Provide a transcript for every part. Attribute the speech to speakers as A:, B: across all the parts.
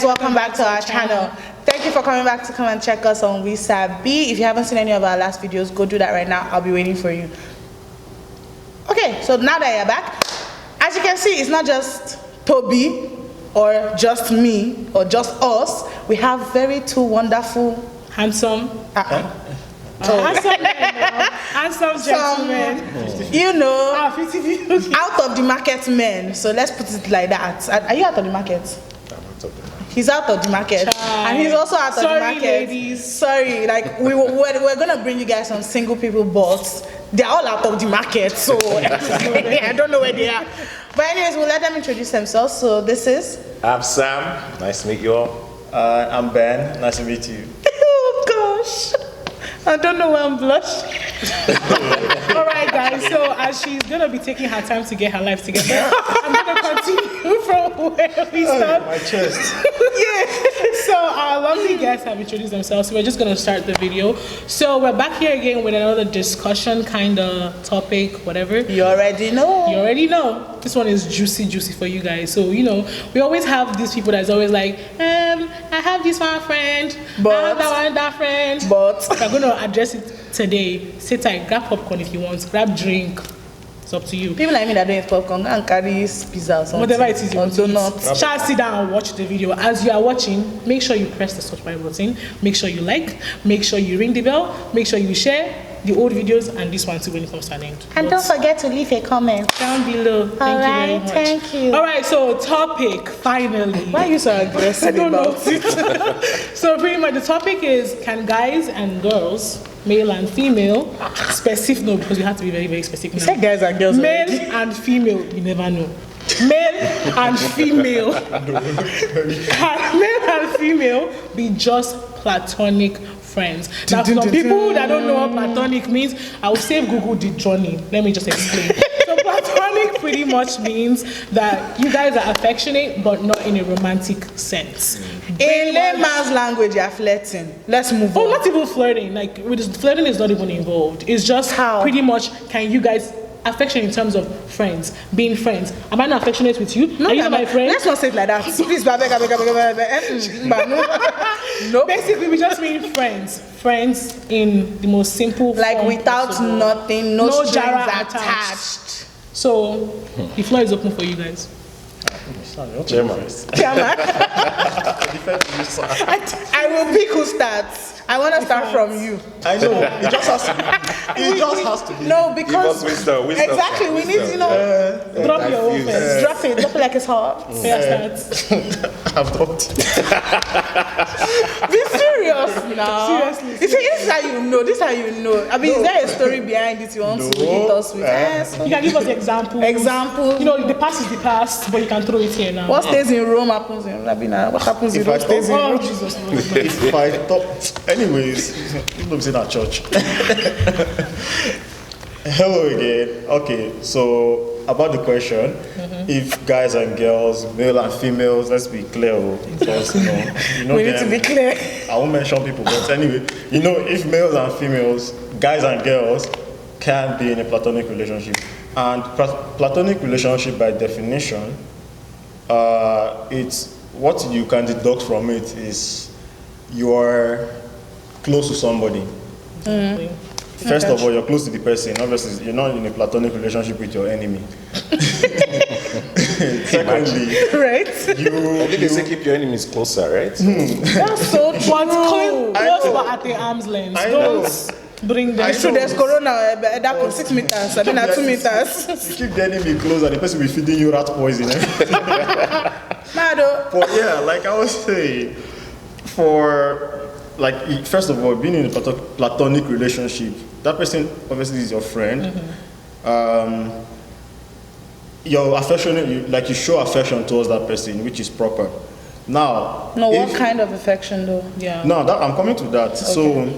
A: welcome back to our channel. Thank you for coming back to come and check us on Wesabi. If you haven't seen any of our last videos, go do that right now. I'll be waiting for you. Okay, so now that you're back, as you can see, it's not just Toby or just me or just us. We have two wonderful,
B: handsome gentlemen.
A: Out of the market men. So let's put it like that. Are you out of the market? He's out of the market, and he's also out of the market.
B: Ladies.
A: Sorry, like we're gonna bring you guys some single people, but they're all out of the market, so I don't know where they are. But anyways, we'll let them introduce themselves. So this is.
C: I'm Sam. Nice to meet you all. I'm Ben. Nice to meet you.
A: Oh gosh, I don't know why I'm blushing.
B: All right, guys. So as she's gonna be taking her time to get her life together, I'm gonna continue from where we stopped.
C: My chest.
B: Yeah. So our lovely guests have introduced themselves. So we're just gonna start the video. So we're back here again with another discussion kind of topic, whatever.
A: You already know.
B: You already know. This one is juicy for you guys. So we always have these people that's always like, I have this one friend,
A: but
B: I have that friend.
A: But
B: we're gonna address it today. Sit tight, grab popcorn if you want, grab drink. It's up to you.
A: People like me that don't eat popcorn and carry pizza or something.
B: Whatever it is you want to eat.
A: Shall
B: sit down and watch the video. As you are watching, make sure you press the subscribe button. Make sure you like. Make sure you ring the bell. Make sure you share the old videos and this one too when it comes to an end.
A: And don't forget to leave a comment
B: down below. Thank you very much.
A: Thank you.
B: All right, so topic finally.
A: Why are you so aggressive?
B: I don't know. So pretty much the topic is, can guys and girls, male and female, specific, no, because you have to be very, very specific.
A: You said guys and girls.
B: Male and female, you never know. Male and female. Can male and female be just platonic friends? Now, for some people that don't know what platonic means, I will save Google the journey. Let me just explain. So platonic pretty much means that you guys are affectionate, but not in a romantic sense.
A: In layman's language, you're flirting. Let's move on.
B: Oh, not even flirting. Like, flirting is not even involved. It's just pretty much, can you guys affection in terms of friends, being friends? Am I not affectionate with you?
A: No,
B: are you not my friend?
A: Let's not say it like that. Please,
B: no. Basically, we just mean friends. Friends in the most simple
A: like
B: form
A: without
B: possible.
A: nothing, no strings
B: jara
A: attached.
B: So, the floor is open for you guys.
C: Chairman.
A: I will pick who starts. I want to start from you.
C: I know. It just has to be.
A: No, because
C: wisdom.
A: Exactly. We need to
B: drop your own first.
A: Drop it like it's hot.
C: I've dropped.
A: Be serious now.
B: Seriously.
A: You see, this is how you know. This is how you know. I mean, is there a story behind it you want to hit us with?
B: You can give us examples.
A: Examples.
B: The past is the past, but you can throw it here now.
A: What stays in Rome happens in Rabina. What happens in Rome stays in Rome.
B: Jesus.
C: If I thought, anyways, people say that church. Hello again. Okay, so about the question, if guys and girls, male and females, let's be clear, because
A: we need to be clear.
C: I won't mention people, but anyway, if males and females, guys and girls can be in a platonic relationship, and platonic relationship by definition, it's what you can deduct from it is you are close to somebody. First of all, you're close to the person. Obviously, you're not in a platonic relationship with your enemy. Secondly,
A: right?
C: I
D: think they say keep your enemies closer, right?
A: That's so true.
B: Close but at the arm's length. Don't bring them.
A: It's true, there's corona, but that could 6 meters. I mean, at 2 meters.
C: You keep the enemy closer, the person will be feeding you rat poison. But yeah, like I was saying, first of all, being in a platonic relationship, that person obviously is your friend. You're affectionate, you show affection towards that person, which is proper. Now,
A: what kind of affection though?
B: Yeah.
C: No, I'm coming to that.
A: Okay.
C: So,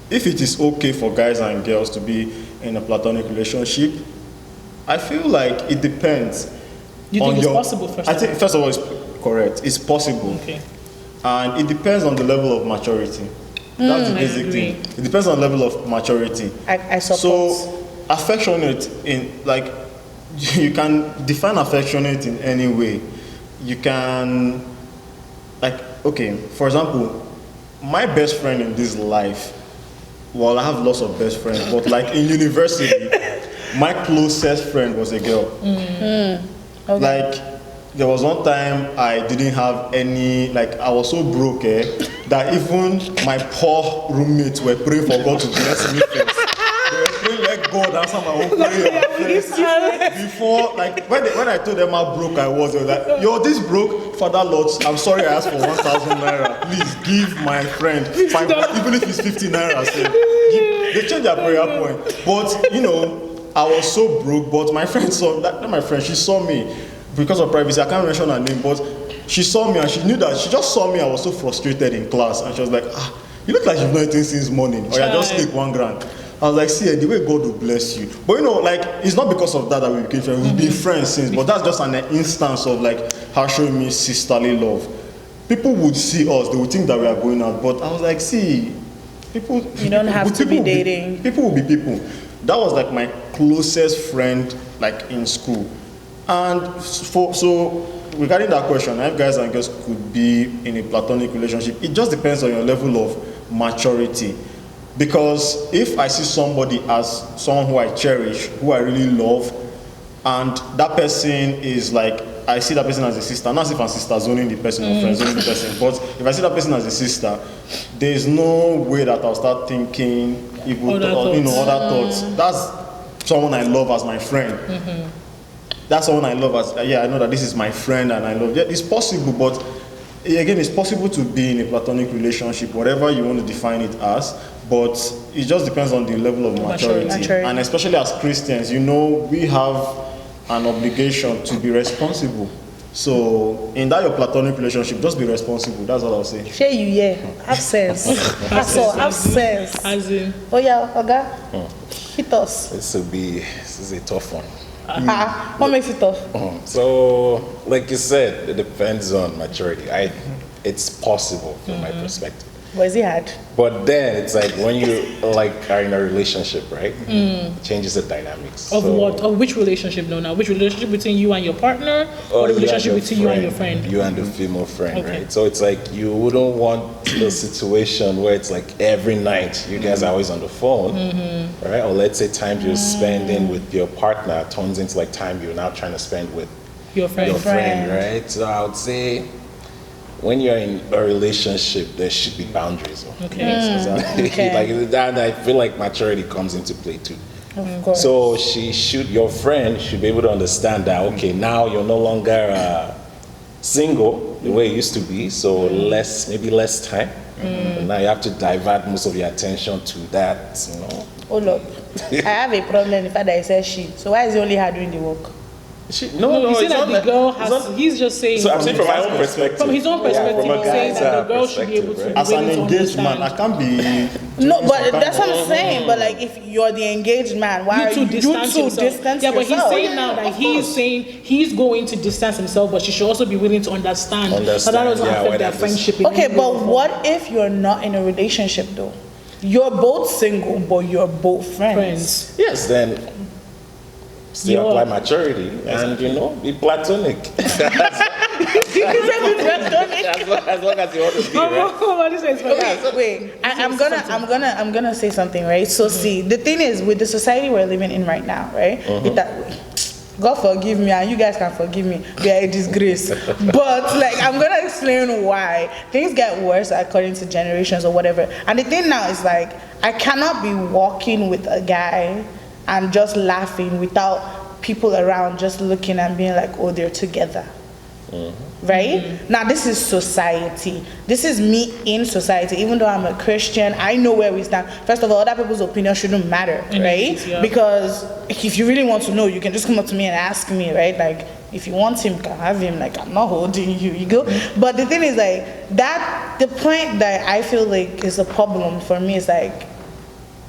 C: if it is okay for guys and girls to be in a platonic relationship, I feel like it depends.
B: You think it's possible?
C: I think first of all, it's correct. It's possible.
B: Okay.
C: And it depends on the level of maturity. That's the basic thing. It depends on the level of maturity.
A: I support.
C: So, affectionate you can define affectionate in any way. You can like, okay, for example, my best friend in this life, well, I have lots of best friends, but like in university, my closest friend was a girl.
A: Okay.
C: Like, there was one time I didn't have any, like, I was so broke that even my poor roommates were praying for God to bless me first. They were praying, let God answer my own prayer first. Before, like, when I told them how broke I was, they were like, yo, this broke, Father Lord, I'm sorry I asked for 1,000 naira. Please give my friend 5, even if it's 50 naira. They changed their prayer point. But, you know, I was so broke, but my friend saw, not my friend, she saw me because of privacy. I can't mention her name, but she saw me and she knew that, she just saw me, I was so frustrated in class, and she was like, you look like you've not eaten since morning, or yeah, just take 1 grand. I was like, see, the way God will bless you. But you know, like, it's not because of that we became friends. We've been friends since, but that's just an instance of like her showing me sisterly love. People would see us, they would think that we are going out, but I was like, see, people,
A: you don't have to be dating.
C: People will be people. That was like my closest friend, like in school. And so regarding that question, if guys and girls could be in a platonic relationship, it just depends on your level of maturity. Because if I see somebody as someone who I cherish, who I really love, and that person is like, I see that person as a sister, not as if I'm sister zoning the person or friend zoning the person, but if I see that person as a sister, there's no way that I'll start thinking other thoughts. That's someone I love as my friend. That's someone I love as, I know that this is my friend and I love. Yeah, it's possible, but again, it's possible to be in a platonic relationship, whatever you want to define it as, but it just depends on the level of maturity. And especially as Christians, you know, we have an obligation to be responsible. So in that your platonic relationship, just be responsible. That's all I'll say.
A: Share you, yeah. Have sense. That's all. Have sense.
B: As in.
A: Oh yeah, Oga. Hit us.
D: This is a tough one.
A: What makes it tough?
D: So, like you said, it depends on maturity. It's possible from my perspective.
A: But is it hard?
D: But then it's like when you like are in a relationship, right? It changes the dynamics.
B: Of what? Of which relationship now? Which relationship between you and your partner, or the relationship between you and your friend?
D: You and the female friend, right? So it's like you wouldn't want a situation where it's like every night you guys are always on the phone, right? Or let's say time you're spending with your partner turns into like time you're now trying to spend with
B: your friend,
D: right? So I would say, when you're in a relationship, there should be boundaries.
B: Okay.
D: Like that, I feel like maturity comes into play too.
A: Of course.
D: So your friend should be able to understand that, okay, now you're no longer single the way it used to be, so maybe less time. And now you have to divert most of your attention to that, you know.
A: Oh look, I have a problem in the fact that I said she. So why is he only her doing the work?
B: No, he's saying that the girl has. He's just saying.
D: So I'm saying from my own perspective.
B: From his own perspective, he's saying that the girl should be able to.
C: As an engaged man, I can't be.
A: No, but that's what I'm saying. But like, if you're the engaged man, why are you distance yourself?
B: Yeah, but he's saying now that he's saying he's going to distance himself, but she should also be willing to understand. So that doesn't affect their friendship.
A: Okay, but what if you're not in a relationship though? You're both single, but you're both friends.
D: Yes, then. Still apply maturity and, you know, be platonic. As long as you want to be, right?
A: Wait, I'm gonna say something, right? So see, the thing is, with the society we're living in right now, right? God forgive me, and you guys can forgive me. We are a disgrace. But like, I'm gonna explain why things get worse according to generations or whatever. And the thing now is like, I cannot be walking with a guy and just laughing without people around just looking and being like, oh, they're together. Right? Now this is society. This is me in society. Even though I'm a Christian, I know where we stand. First of all, other people's opinion shouldn't matter, right? Because if you really want to know, you can just come up to me and ask me, right? Like, if you want him, you can have him. Like, I'm not holding you, you go. But the thing is like, the point that I feel like is a problem for me is like,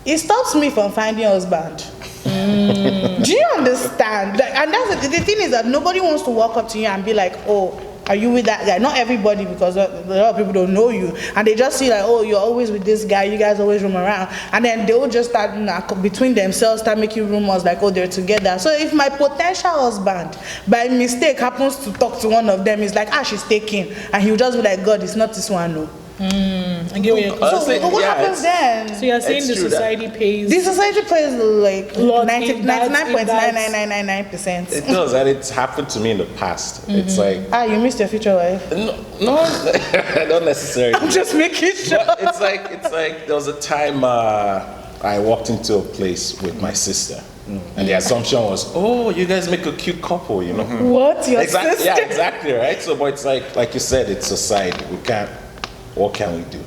A: it stops me from finding a husband. Do you understand? Like, and that's the thing is that nobody wants to walk up to you and be like, oh, are you with that guy? Not everybody, because a lot of people don't know you, and they just see like, oh, you're always with this guy, you guys always roam around, and then they will just start between themselves start making rumors like, oh, they're together. So if my potential husband by mistake happens to talk to one of them, it's like, she's taken, and he'll just be like, God, it's not this one, no.
B: I get what you're
A: So what happens then?
B: So you're saying the society pays?
A: The society pays like
B: Lot
A: 99.9999%.
D: It does, and it's happened to me in the past. It's like,
A: You missed your future wife.
D: no, not necessarily.
A: I'm just making sure.
D: But it's like there was a time I walked into a place with my sister, and the assumption was, oh, you guys make a cute couple, you know.
A: What? Your sister?
D: Yeah, exactly, right? So, but it's like you said, it's society. We can't. What can we do?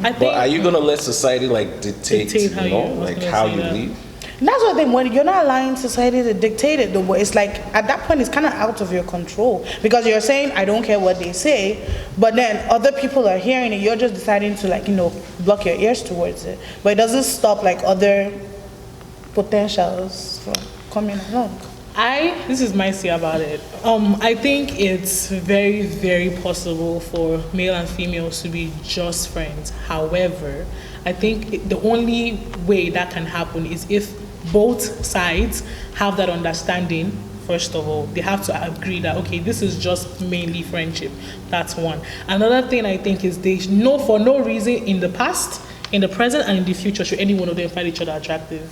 D: But are you gonna let society like dictate
B: how
D: you know,
B: you-
D: like how you live?
A: And that's what they when you're not allowing society to dictate it, though. It's like at that point it's kind of out of your control, because you're saying I don't care what they say, but then other people are hearing it. You're just deciding to block your ears towards it, but it doesn't stop like other potentials from coming along.
B: This is my say about it. I think it's very, very possible for male and females to be just friends. However, I think the only way that can happen is if both sides have that understanding. First of all, they have to agree that, okay, this is just mainly friendship. That's one. Another thing I think is they know for no reason in the past, in the present, and in the future should any one of them find each other attractive.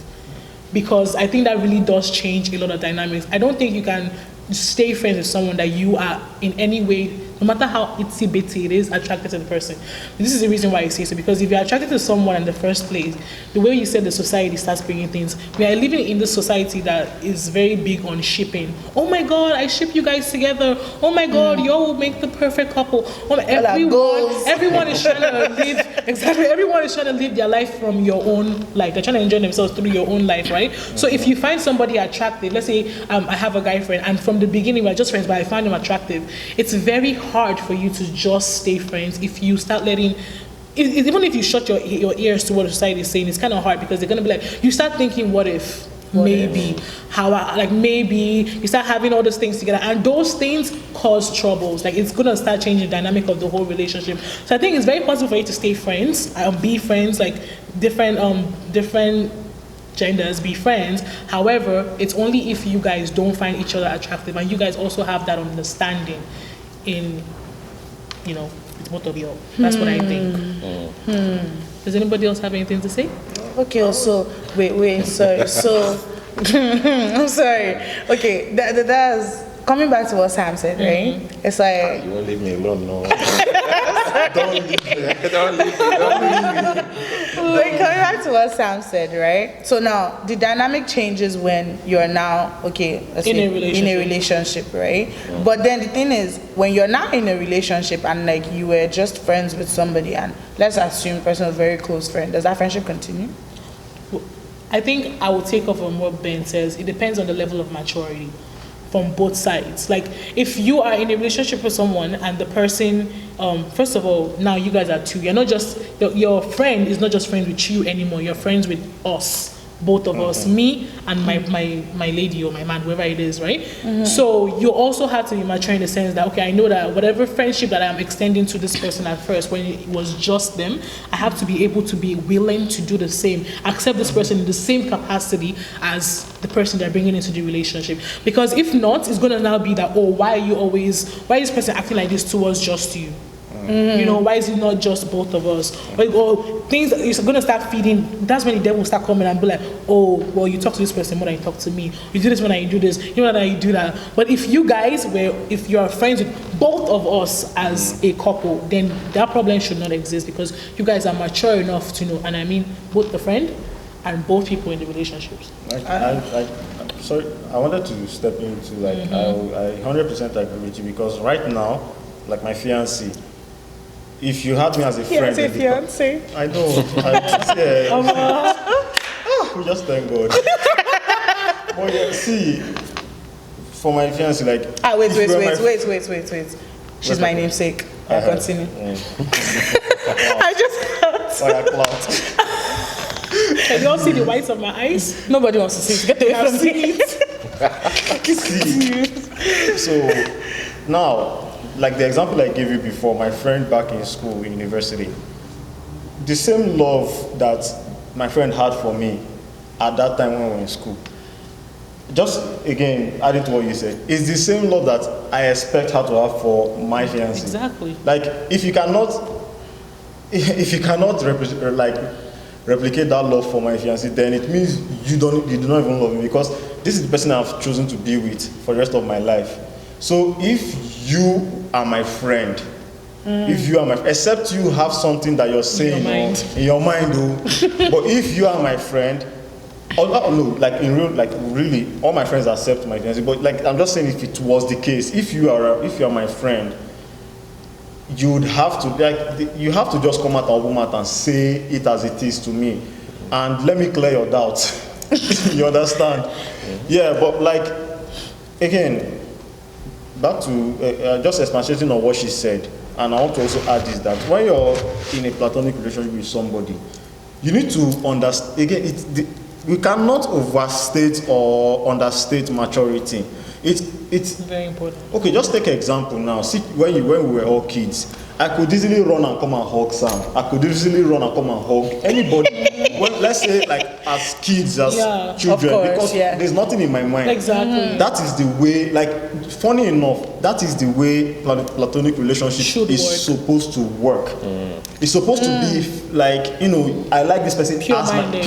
B: Because I think that really does change a lot of dynamics. I don't think you can stay friends with someone that you are in any way, no matter how itsy bitsy it is, attracted to the person. This is the reason why I say so, because if you're attracted to someone in the first place, the way you said the society starts bringing things, we are living in this society that is very big on shipping. Oh my God, I ship you guys together. Oh my God, you all will make the perfect couple. Everyone is trying to live, exactly, everyone is trying to live their life from your own life. They're trying to enjoy themselves through your own life, right? So if you find somebody attractive, let's say I have a guy friend, and from the beginning we're just friends, but I find him attractive, it's very hard for you to just stay friends if you start letting, even if you shut your ears to what society is saying, it's kind of hard, because they're going to be like, you start thinking, what if, maybe, maybe you start having all those things together, and those things cause troubles. Like, it's going to start changing the dynamic of the whole relationship. So I think it's very possible for you to stay friends, be friends, like different genders, be friends. However, it's only if you guys don't find each other attractive, and you guys also have that understanding in, it's both of you. That's what I think. Does anybody else have anything to say?
A: Okay, so wait, sorry. So I'm sorry. Okay, that's coming back to what Sam said, right? It's like,
D: You won't leave me alone, no.
C: Don't leave me.
D: Don't leave me.
A: like coming back to what Sam said, right? So now the dynamic changes when you're now
B: In a
A: relationship, right? But then the thing is, when you're not in a relationship and like you were just friends with somebody, and let's assume the person was a very close friend, does that friendship continue?
B: I think I will take off on what Ben says. It depends on the level of maturity from both sides. Like, if you are in a relationship with someone and the person, first of all, now you guys are two. You're not just, your friend is not just friends with you anymore. You're friends with us, both of us, me and my lady or my man, whoever it is, right? So you also have to be mature in the sense that, okay, I know that whatever friendship that I'm extending to this person at first, when it was just them, I have to be able to be willing to do the same, accept this person in the same capacity as the person they're bringing into the relationship. Because if not, it's going to now be that, why is this person acting like this towards just you? Why is it not just both of us? Or things it's going to start feeding. That's when the devil will start coming and be like, oh, well, you talk to this person more than you talk to me. You do this when I do this. You know that you do that. But if you guys if you are friends with both of us as a couple, then that problem should not exist, because you guys are mature enough to know. And I mean both the friend and both people in the relationships.
C: Sorry, I wanted to step into I 100% agree with you, because right now, like my fiancé, if you had me as a friend,
A: Fiancé.
C: I know. We just thank God. But yeah, see, for my fiancé, like.
A: Wait. She's my namesake. I'll continue. I just felt.
B: Can you all see the whites of my eyes?
A: Nobody wants to see it. Get away from me.
C: So now, like the example I gave you before, my friend back in school, in university, the same love that my friend had for me at that time when we were in school, just again adding to what you said, is the same love that I expect her to have for my fiancé.
B: Exactly.
C: Like if you cannot replicate that love for my fiancé, then it means you do not even love me, because this is the person I've chosen to be with for the rest of my life. So if you are my friend, except you have something that you're saying in your mind, but if you are my friend, really, all my friends accept my fiancé. But like I'm just saying, if it was the case, if you are my friend, you would have to just come out and open mouth and say it as it is to me, and let me clear your doubts. You understand? Yeah, but like again, back to just expanding on what she said, and I want to also add is that when you're in a platonic relationship with somebody, you need to understand. Again, we cannot overstate or understate maturity. It's
B: very important.
C: Okay, just take an example now. See, when we were all kids, I could easily run and come and hug Sam. I could easily run and come and hug anybody. Well, let's say like as kids, as children,
A: course,
C: because there's nothing in my mind.
B: Exactly.
C: That is the way, like, funny enough, that is the way platonic relationship is supposed to work. It's supposed to be like, I like this person pure-minded.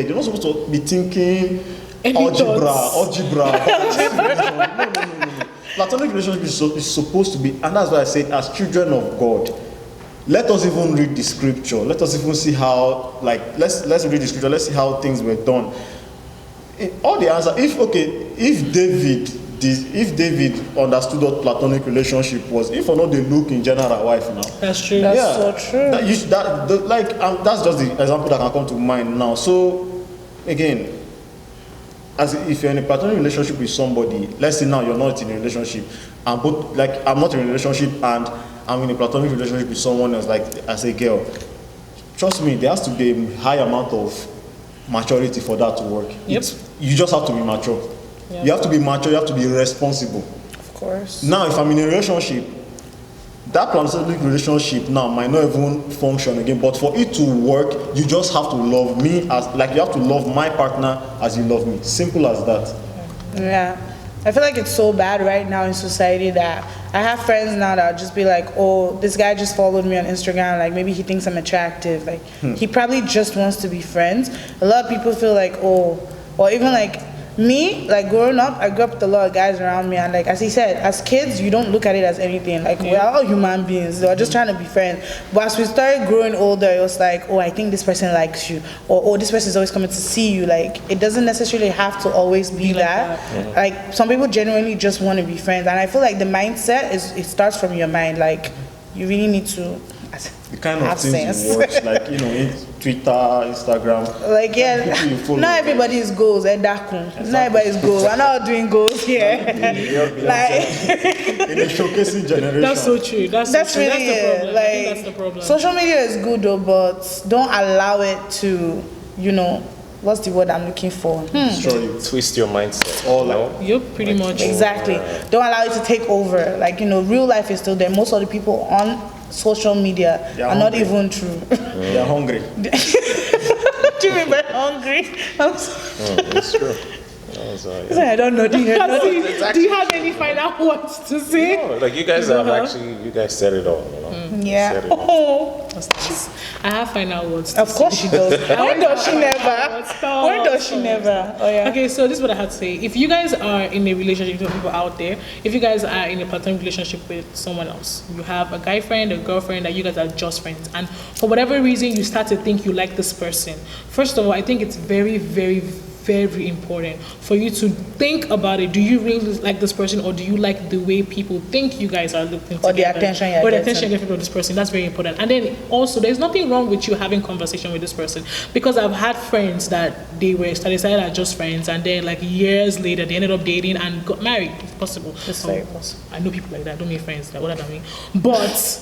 C: You're not supposed to be thinking algebra. No. Platonic relationship is supposed to be, and that's why I say, as children of God, let us even read the scripture. Let us even see how, let's read the scripture. Let's see how things were done. All the answer, if David understood what platonic relationship was, if or not they look in general wife now.
B: That's true.
A: That's so true.
C: That's just the example that can come to mind now. So again, if you're in a platonic relationship with somebody, let's say now you're not in a relationship, and both, like, I'm not in a relationship and I'm in a platonic relationship with someone else, like as a girl, trust me, there has to be a high amount of maturity for that to work.
B: Yep.
C: You just have to be mature.
B: Yep.
C: You have to be mature, you have to be responsible.
A: Of course.
C: Now, if I'm in a relationship, that platonic relationship now might not even function again, but for it to work, you just have to love me you have to love my partner as you love me. Simple as that.
A: Yeah. I feel like it's so bad right now in society that I have friends now that will just be like, oh, this guy just followed me on Instagram, like maybe he thinks I'm attractive, like he probably just wants to be friends. A lot of people feel like, oh, or even like me, like growing up, I grew up with a lot of guys around me, and like as he said, as kids you don't look at it as anything, like we're all human beings, we're just trying to be friends. But as we started growing older, it was like, oh, I think this person likes you, or oh, this person is always coming to see you. Like it doesn't necessarily have to always be that. Like some people genuinely just want to be friends, and I feel like the mindset it starts from your mind. Like you really need to
C: the kind of
A: have
C: things
A: sense.
C: you watch, like in Twitter, Instagram.
A: Like
C: people you follow,
A: not everybody is goals, not everybody is goals. We're not all doing goals here. Like
C: in a showcasing generation.
B: That's so true. That's really
A: that's the problem.
B: Like, I think that's the problem.
A: Social media is good though, but don't allow it to, what's the word I'm looking for?
C: Destroy you.
D: Twist your mindset.
B: Yep, pretty much.
A: Exactly. Don't allow it to take over. Like, real life is still there. Most of the people on social media are not even true.
C: They're hungry.
A: What do you mean by hungry?
D: That's true.
A: I don't know. Do you
B: have any final words to say?
D: No, like you guys said it all,
A: Yeah.
D: Said it all.
A: Oh.
B: That's nice. I have final words.
A: Of course she does. When does she never? When does she never? Oh yeah.
B: Okay, so this is what I had to say. If you guys are in a relationship with people out there, if you guys are in a platonic relationship with someone else, you have a guy friend, a girlfriend, that you guys are just friends, and for whatever reason you start to think you like this person. First of all, I think it's very, very, very important for you to think about it. Do you really like this person, or do you like the way people think you guys are looking together?
A: Or the attention you're
B: getting from this person? That's very important. And then also, there's nothing wrong with you having conversation with this person, because I've had friends that they started as just friends, and then like years later they ended up dating and got married. It's possible.
A: It's very possible.
B: I know people like that. I don't mean friends. What does that mean? But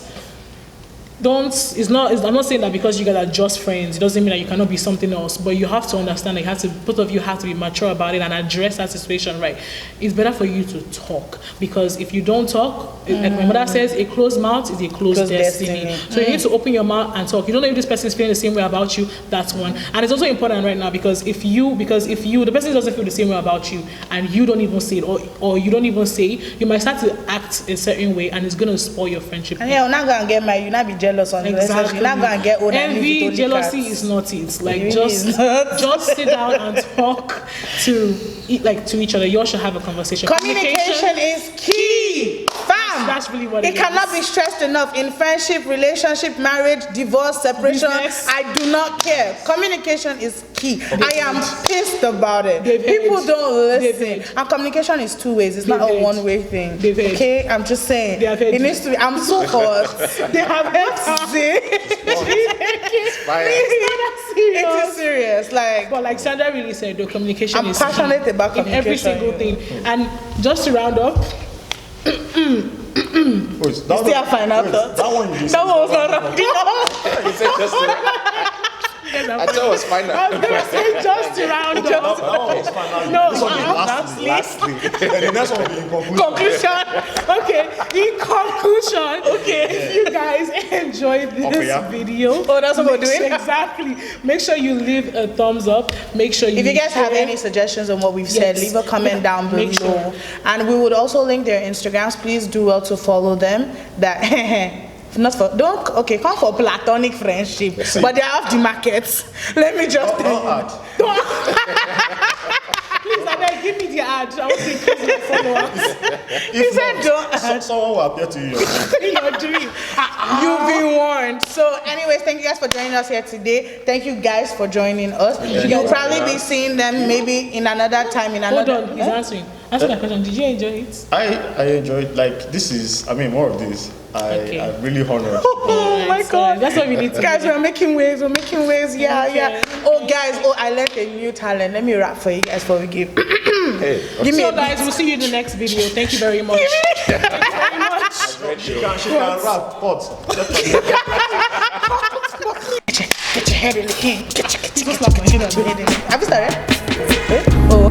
B: I'm not saying that because you guys are just friends, it doesn't mean that you cannot be something else, but you have to understand that both of you have to be mature about it and address that situation, right? It's better for you to talk, because if you don't talk, like my mother says, a closed mouth is a closed destiny. So you need to open your mouth and talk. You don't know if this person is feeling the same way about you, that's one. And it's also important right now, because if the person doesn't feel the same way about you and you don't even say it, or you don't even say it, you might start to act a certain way, and it's going to spoil your friendship.
A: And you're not going to get married, you're not be jealous on the relationship. You're not going to get old and
B: envy, jealousy is not it. Like, just sit down and talk to each other. You all should have a conversation.
A: Communication is key. Fam.
B: That's really what it is.
A: It cannot be stressed enough in friendship, relationship, marriage, divorce, separation.
B: Business.
A: I do not care. Communication is key. I am pissed about it. People don't listen. And communication is two ways. It's not a one-way thing. Okay? I'm just saying. It needs to be. I'm so hot. They have heard it is serious.
B: But Sandra really said, the communication
A: I'm
B: is
A: passionate
B: key
A: about communication.
B: in every single thing. And just to round up,
C: That one you just
A: that one was not
D: You said just I thought it was fine.
B: I was going to say just to round up.
C: No, this one is lastly. And the next one will be in conclusion.
B: Okay, in conclusion, if you guys enjoyed this video.
A: Oh, that's what we're doing?
B: Exactly. Make sure you leave a thumbs up. Make sure you
A: If you guys have any suggestions on what we've said, leave a comment down below.
B: Sure.
A: And we would also link their Instagrams. Please do well to follow them. Come for platonic friendship, but they are off the markets. Let me just Please, I beg, give me the ad. I want to increase my followers.
C: He said don't. Someone will appear to you
B: in your dream.
A: You've been warned. So, anyways, thank you guys for joining us here today. Thank you guys for joining us. You'll probably be seeing them maybe in another time.
B: Hold on, he's answering. Answer my question. Did you enjoy it?
C: I enjoyed, more of this. I'm really honored.
A: Oh my God.
B: That's what we need to
A: guys,
B: do.
A: we're making waves. Yeah. Oh, guys, I learned a new talent. Let me rap for you guys before we give. Give me
B: guys, we'll see you in the next video. Thank you very much. Thank you very much.
C: She can rap. Pot.
A: Get your head in the game. Get your head in the game. Have you started? Oh.